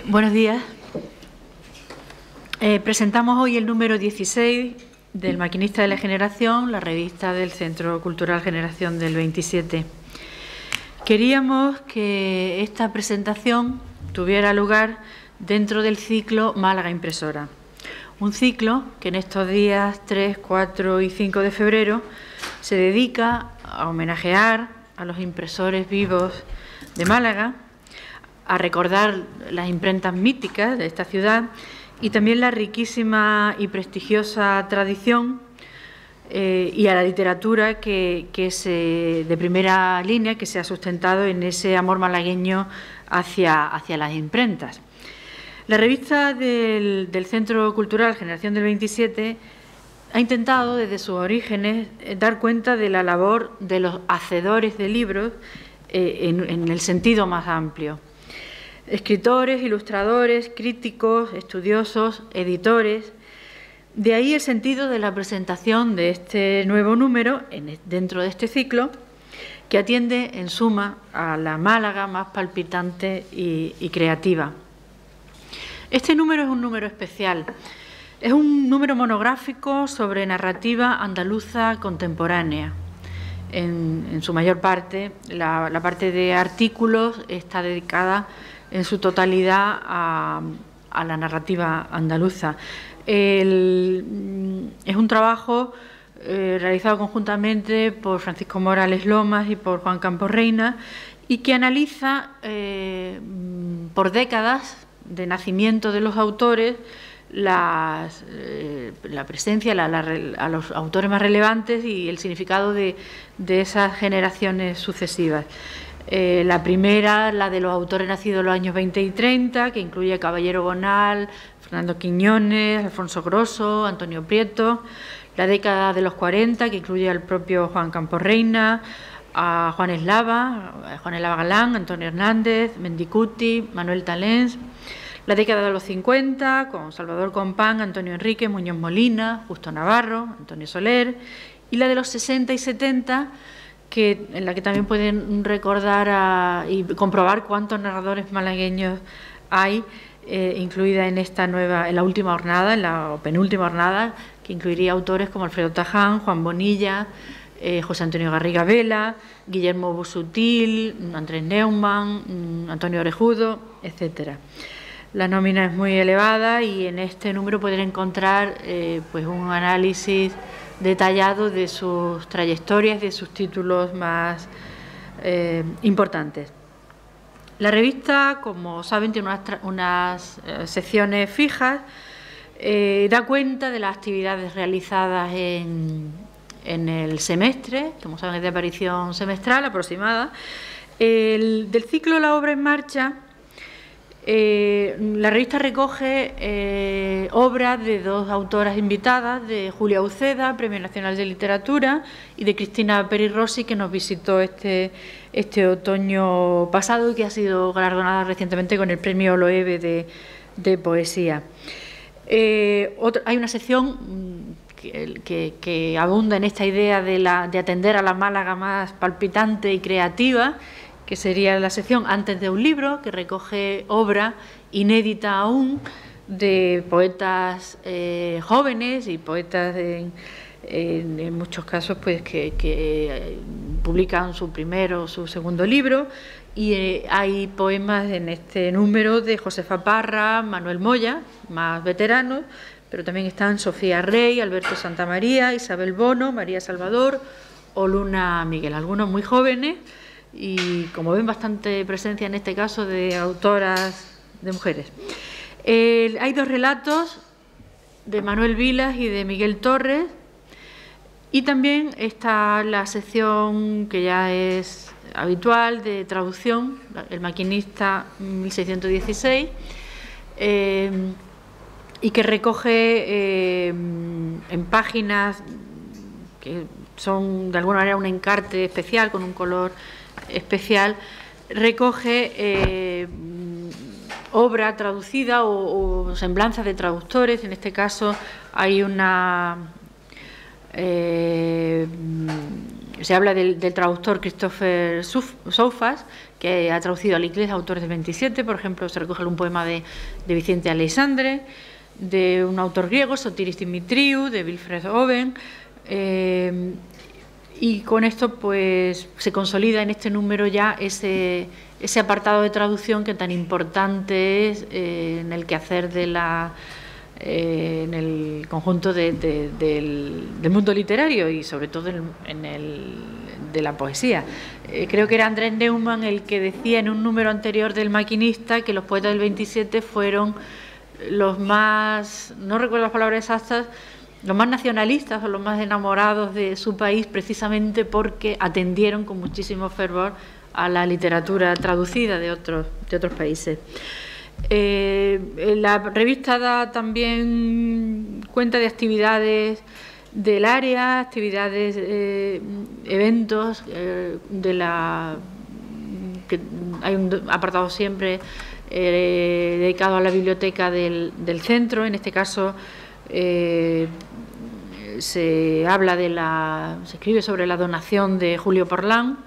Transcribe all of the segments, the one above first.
Buenos días. Presentamos hoy el número 16 del Maquinista de la Generación, la revista del Centro Cultural Generación del 27. Queríamos que esta presentación tuviera lugar dentro del ciclo Málaga Impresora. Un ciclo que en estos días 3, 4 y 5 de febrero se dedica a homenajear a los impresores vivos de Málaga, a recordar las imprentas míticas de esta ciudad y también la riquísima y prestigiosa tradición y a la literatura de primera línea que se ha sustentado en ese amor malagueño hacia las imprentas. La revista del Centro Cultural Generación del 27 ha intentado desde sus orígenes dar cuenta de la labor de los hacedores de libros en el sentido más amplio. Escritores, ilustradores, críticos, estudiosos, editores. De ahí el sentido de la presentación de este nuevo número dentro de este ciclo, que atiende en suma a la Málaga más palpitante y creativa. Este número es un número especial. Es un número monográfico sobre narrativa andaluza contemporánea. En su mayor parte, la parte de artículos está dedicada en su totalidad a la narrativa andaluza. Es un trabajo realizado conjuntamente por Francisco Morales Lomas y por Juan Campos Reina y que analiza por décadas de nacimiento de los autores la presencia, a los autores más relevantes y el significado de esas generaciones sucesivas. La primera, la de los autores nacidos en los años 20 y 30, que incluye a Caballero Bonal, Fernando Quiñones, Alfonso Grosso, Antonio Prieto. La década de los 40, que incluye al propio Juan Campos Reina, a Juan Eslava Galán, Antonio Hernández, Mendicuti, Manuel Talens. La década de los 50, con Salvador Compán, Antonio Enrique, Muñoz Molina, Justo Navarro, Antonio Soler. Y la de los 60 y 70, en la que también pueden recordar y comprobar cuántos narradores malagueños hay, incluida en la última jornada, en la penúltima jornada, que incluiría autores como Alfredo Taján, Juan Bonilla, José Antonio Garriga Vela, Guillermo Busutil, Andrés Neumann, Antonio Orejudo, etcétera. La nómina es muy elevada y en este número pueden encontrar pues un análisis detallado de sus trayectorias, de sus títulos más importantes. La revista, como saben, tiene unas secciones fijas, da cuenta de las actividades realizadas en el semestre, como saben es de aparición semestral aproximada. Del ciclo La obra en marcha, la revista recoge obras de dos autoras invitadas, de Julia Uceda, Premio Nacional de Literatura, y de Cristina Peri Rossi, que nos visitó este otoño pasado y que ha sido galardonada recientemente con el Premio Loewe de Poesía. Hay una sección que abunda en esta idea de atender a la Málaga más palpitante y creativa, que sería la sección Antes de un libro, que recoge obra inédita aún de poetas jóvenes y poetas en muchos casos pues que publican su primero o su segundo libro, y hay poemas en este número de Josefa Parra, Manuel Moya, más veteranos, pero también están Sofía Rey, Alberto Santamaría, Isabel Bono, María Salvador o Luna Miguel, algunos muy jóvenes y, como ven, bastante presencia en este caso de autoras de mujeres. Hay dos relatos de Manuel Vilas y de Miguel Torres, y también está la sección que ya es habitual de traducción, El Maquinista 1616, y que recoge en páginas que son de alguna manera un encarte especial, con un color especial, recoge obra traducida o semblanzas de traductores. En este caso hay se habla del traductor Christopher Soufas, que ha traducido al inglés autores del 27, por ejemplo, se recoge un poema de Vicente Aleixandre, de un autor griego, Sotiris Dimitriou, de Wilfred Owen, y con esto pues se consolida en este número ya ese apartado de traducción que tan importante es en el quehacer de en el conjunto del mundo literario y sobre todo de la poesía. Creo que era Andrés Neumann el que decía en un número anterior del Maquinista que los poetas del 27 fueron los más, no recuerdo las palabras exactas, los más nacionalistas o los más enamorados de su país, precisamente porque atendieron con muchísimo fervor a la literatura traducida de otros países. La revista da también cuenta de actividades del área, actividades, eventos, que hay un apartado siempre dedicado a la biblioteca del centro. En este caso se escribe sobre la donación de Julio Porlán,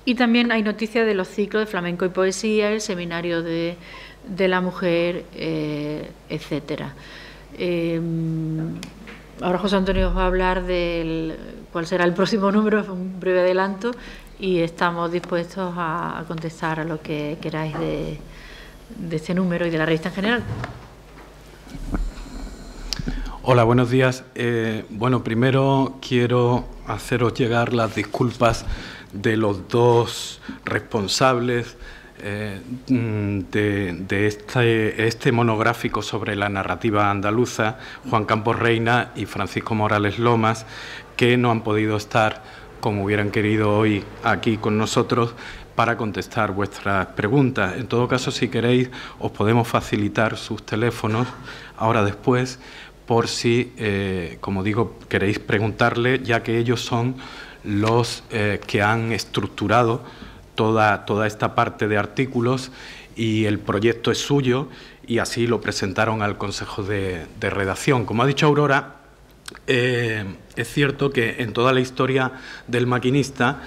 y también hay noticias de los ciclos de flamenco y poesía, el seminario de la mujer, etcétera. Ahora José Antonio os va a hablar de cuál será el próximo número, un breve adelanto, y estamos dispuestos a contestar a lo que queráis de este número y de la revista en general. Hola, buenos días. Bueno, primero quiero haceros llegar las disculpas de los dos responsables de este monográfico sobre la narrativa andaluza, Juan Campos Reina y Francisco Morales Lomas, que no han podido estar como hubieran querido hoy aquí con nosotros para contestar vuestras preguntas. En todo caso, si queréis, os podemos facilitar sus teléfonos ahora después, por si, como digo, queréis preguntarle, ya que ellos son los que han estructurado toda esta parte de artículos y el proyecto es suyo y así lo presentaron al Consejo de Redacción. Como ha dicho Aurora, es cierto que en toda la historia del Maquinista,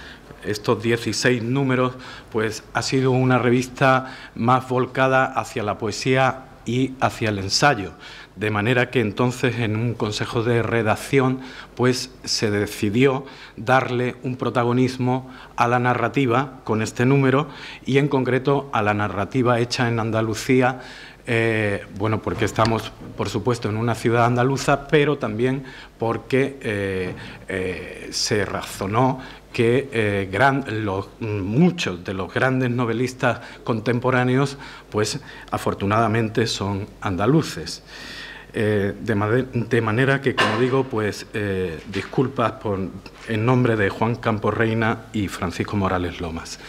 estos 16 números, pues ha sido una revista más volcada hacia la poesía y hacia el ensayo, de manera que entonces en un consejo de redacción pues se decidió darle un protagonismo a la narrativa con este número y en concreto a la narrativa hecha en Andalucía, bueno, porque estamos por supuesto en una ciudad andaluza, pero también porque se razonó que muchos de los grandes novelistas contemporáneos, pues afortunadamente son andaluces. De manera que, como digo, pues disculpas en nombre de Juan Campos Reina y Francisco Morales Lomas.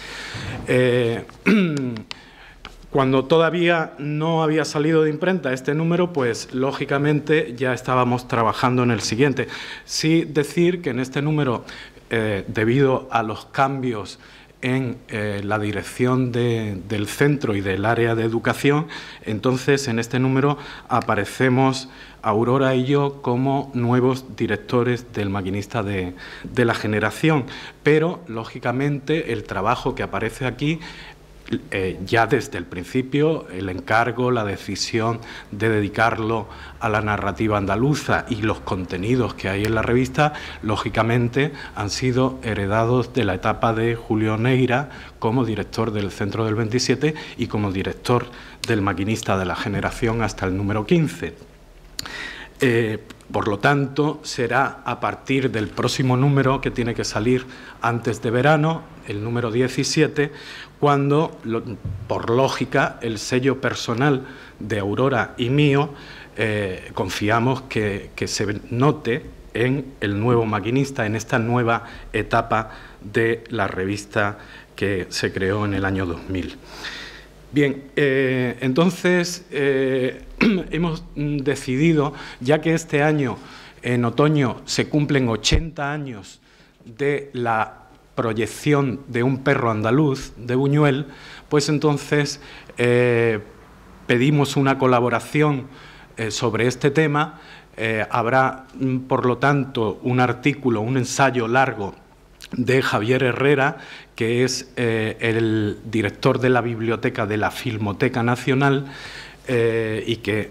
Cuando todavía no había salido de imprenta este número, pues lógicamente ya estábamos trabajando en el siguiente. Sí decir que en este número, debido a los cambios en la dirección del centro y del área de educación, entonces en este número aparecemos Aurora y yo como nuevos directores del Maquinista de la Generación, pero lógicamente el trabajo que aparece aquí, ya desde el principio, el encargo, la decisión de dedicarlo a la narrativa andaluza y los contenidos que hay en la revista, lógicamente han sido heredados de la etapa de Julio Neira como director del Centro del 27 y como director del Maquinista de la Generación hasta el número 15. Por lo tanto, será a partir del próximo número, que tiene que salir antes de verano, el número 17, cuando, por lógica, el sello personal de Aurora y mío, confiamos que se note en el nuevo Maquinista, en esta nueva etapa de la revista que se creó en el año 2000. Bien, entonces hemos decidido, ya que este año, en otoño, se cumplen 80 años de la proyección de Un perro andaluz, de Buñuel, pues entonces pedimos una colaboración sobre este tema. Habrá, por lo tanto, un artículo, un ensayo largo de Javier Herrera, que es el director de la biblioteca de la Filmoteca Nacional y que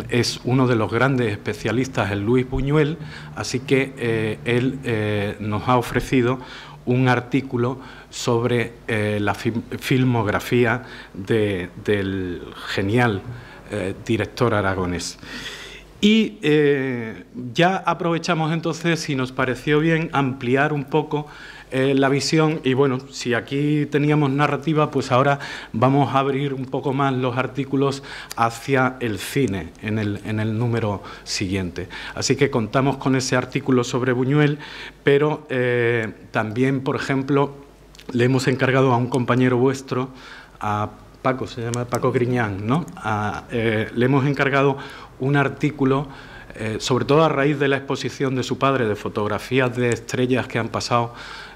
es uno de los grandes especialistas en Luis Buñuel, así que él nos ha ofrecido un artículo sobre la filmografía del genial director aragonés. Y ya aprovechamos entonces, si nos pareció bien, ampliar un poco la visión. Y bueno, si aquí teníamos narrativa, pues ahora vamos a abrir un poco más los artículos hacia el cine en el número siguiente. Así que contamos con ese artículo sobre Buñuel, pero también, por ejemplo, le hemos encargado a un compañero vuestro, a Paco, se llama Paco Griñán, ¿no? Le hemos encargado un artículo, sobre todo a raíz de la exposición de su padre, de fotografías de estrellas que han pasado,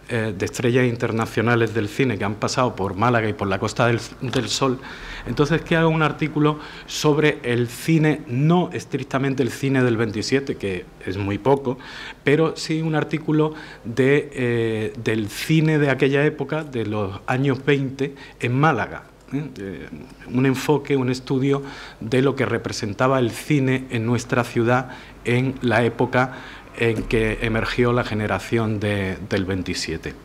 de estrellas internacionales del cine que han pasado por Málaga y por la Costa del Sol. Entonces, que haga un artículo sobre el cine, no estrictamente el cine del 27, que es muy poco, pero sí un artículo del cine de aquella época, de los años 20, en Málaga. Un enfoque, un estudio de lo que representaba el cine en nuestra ciudad en la época en que emergió la generación del 27.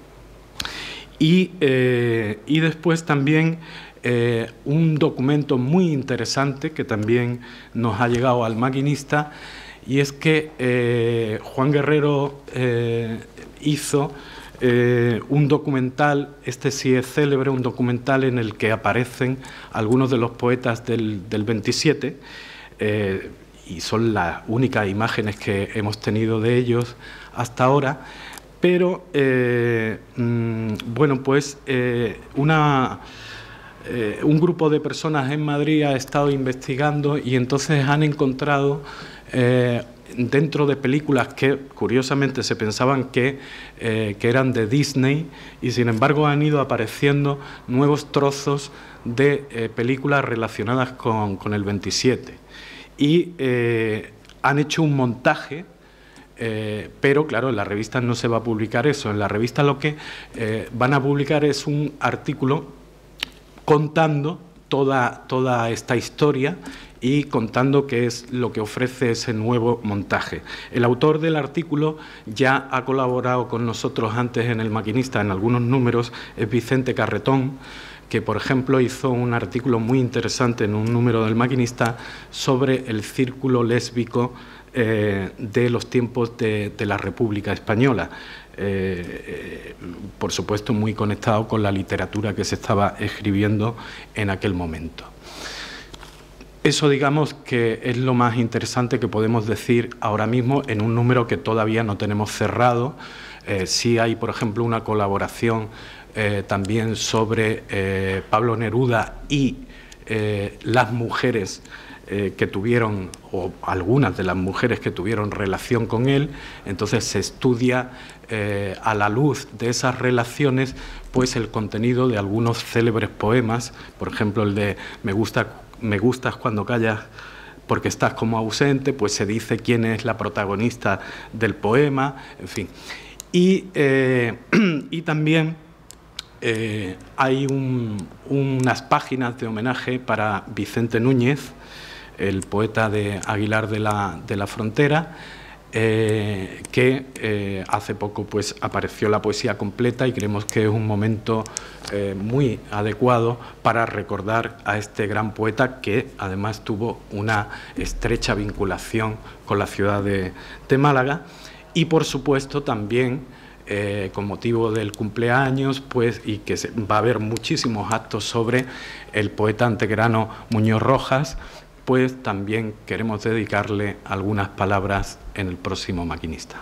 Y después también un documento muy interesante que también nos ha llegado al Maquinista, y es que Juan Guerrero hizo un documental, este sí es célebre, un documental en el que aparecen algunos de los poetas del 27, y son las únicas imágenes que hemos tenido de ellos hasta ahora, pero bueno, pues un grupo de personas en Madrid ha estado investigando y entonces han encontrado dentro de películas que curiosamente se pensaban que eran de Disney, y sin embargo han ido apareciendo nuevos trozos de películas relacionadas con el 27, y han hecho un montaje, pero claro, en la revista no se va a publicar eso. En la revista lo que van a publicar es un artículo contando toda esta historia y contando qué es lo que ofrece ese nuevo montaje. El autor del artículo ya ha colaborado con nosotros antes en El Maquinista en algunos números, es Vicente Carretón, que por ejemplo hizo un artículo muy interesante en un número del Maquinista sobre el círculo lésbico de los tiempos de la República Española. Por supuesto muy conectado con la literatura que se estaba escribiendo en aquel momento. Eso, digamos, que es lo más interesante que podemos decir ahora mismo en un número que todavía no tenemos cerrado. Sí hay, por ejemplo, una colaboración también sobre Pablo Neruda y las mujeres que tuvieron, o algunas de las mujeres que tuvieron relación con él. Entonces se estudia a la luz de esas relaciones pues el contenido de algunos célebres poemas, por ejemplo el de Me gustas cuando callas porque estás como ausente, pues se dice quién es la protagonista del poema, en fin. Y también hay unas páginas de homenaje para Vicente Núñez, el poeta de Aguilar de la Frontera, que hace poco pues apareció la poesía completa, y creemos que es un momento muy adecuado para recordar a este gran poeta que además tuvo una estrecha vinculación con la ciudad de Málaga. Y por supuesto también con motivo del cumpleaños, pues, y que va a haber muchísimos actos sobre el poeta antequerano Muñoz Rojas, pues también queremos dedicarle algunas palabras en el próximo Maquinista.